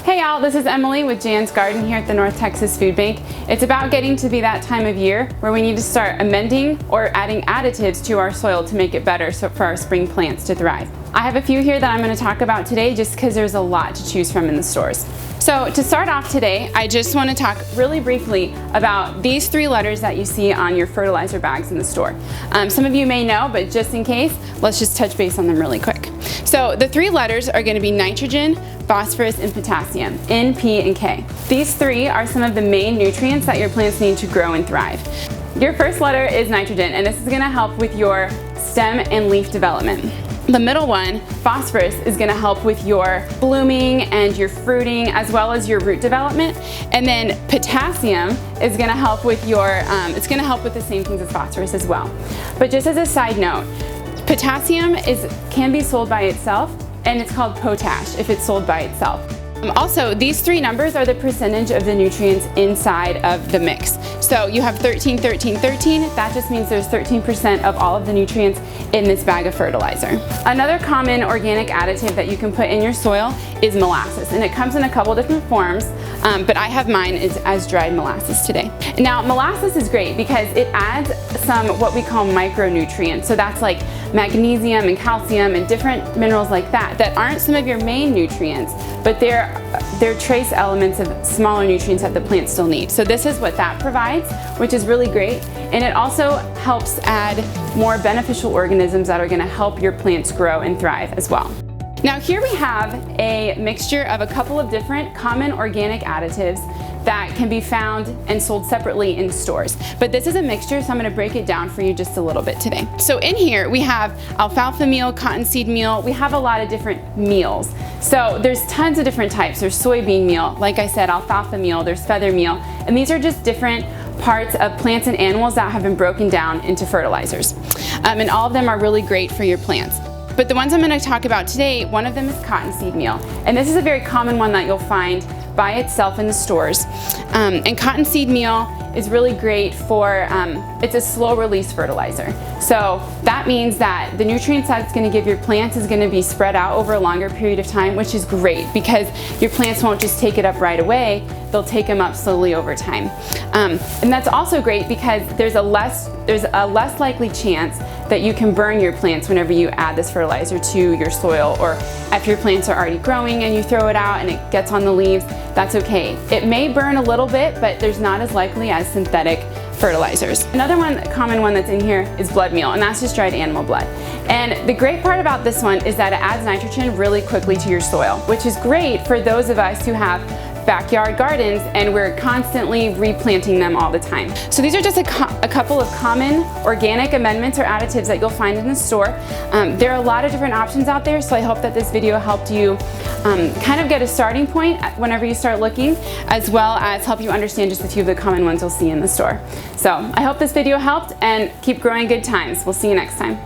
Hey y'all, this is Emily with Jan's Garden here at the North Texas Food Bank. It's about getting to be that time of year where we need to start amending or adding additives to our soil to make it better for our spring plants to thrive. I have a few here that I'm going to talk about today just because there's a lot to choose from in the stores. So to start off today, I just want to talk really briefly about these three letters that you see on your fertilizer bags in the store. Some of you may know, but just in case, let's just touch base on them really quick. So the three letters are going to be nitrogen, phosphorus, and potassium, N, P, and K. These three are some of the main nutrients that your plants need to grow and thrive. Your first letter is nitrogen, and this is going to help with your stem and leaf development. The middle one, phosphorus, is going to help with your blooming and your fruiting as well as your root development. And then potassium is going to help with your, it's going to help with the same things as phosphorus as well. But just as a side note, potassium can be sold by itself, and it's called potash if it's sold by itself. Also, these three numbers are the percentage of the nutrients inside of the mix. So you have 13, 13, 13. That just means there's 13% of all of the nutrients in this bag of fertilizer. Another common organic additive that you can put in your soil is molasses, and it comes in a couple different forms, but I have mine as dried molasses today. Now, molasses is great because it adds some what we call micronutrients. So that's like magnesium and calcium and different minerals like that aren't some of your main nutrients, but they're trace elements of smaller nutrients that the plants still need. So this is what that provides, which is really great. And it also helps add more beneficial organisms that are going to help your plants grow and thrive as well. Now here we have a mixture of a couple of different common organic additives that can be found and sold separately in stores. But this is a mixture, so I'm going to break it down for you just a little bit today. So in here we have alfalfa meal, cottonseed meal. We have a lot of different meals. So there's tons of different types. There's soybean meal, like I said, alfalfa meal, there's feather meal, and these are just different parts of plants and animals that have been broken down into fertilizers. And all of them are really great for your plants. But the ones I'm going to talk about today, one of them is cottonseed meal. And this is a very common one that you'll find by itself in the stores. And cottonseed meal is really great for, it's a slow release fertilizer. So that means that the nutrients that it's going to give your plants is going to be spread out over a longer period of time, which is great because your plants won't just take it up right away, they'll take them up slowly over time. And that's also great because there's a less likely chance that you can burn your plants whenever you add this fertilizer to your soil, or if your plants are already growing and you throw it out and it gets on the leaves, that's okay. It may burn a little bit, but there's not as likely as synthetic fertilizers. Another common one that's in here is blood meal, and that's just dried animal blood. And the great part about this one is that it adds nitrogen really quickly to your soil, which is great for those of us who have backyard gardens and we're constantly replanting them all the time. So these are just a couple of common organic amendments or additives that you'll find in the store. There are a lot of different options out there, so I hope that this video helped you kind of get a starting point whenever you start looking, as well as help you understand just a few of the common ones you'll see in the store. So I hope this video helped, and keep growing good times. We'll see you next time.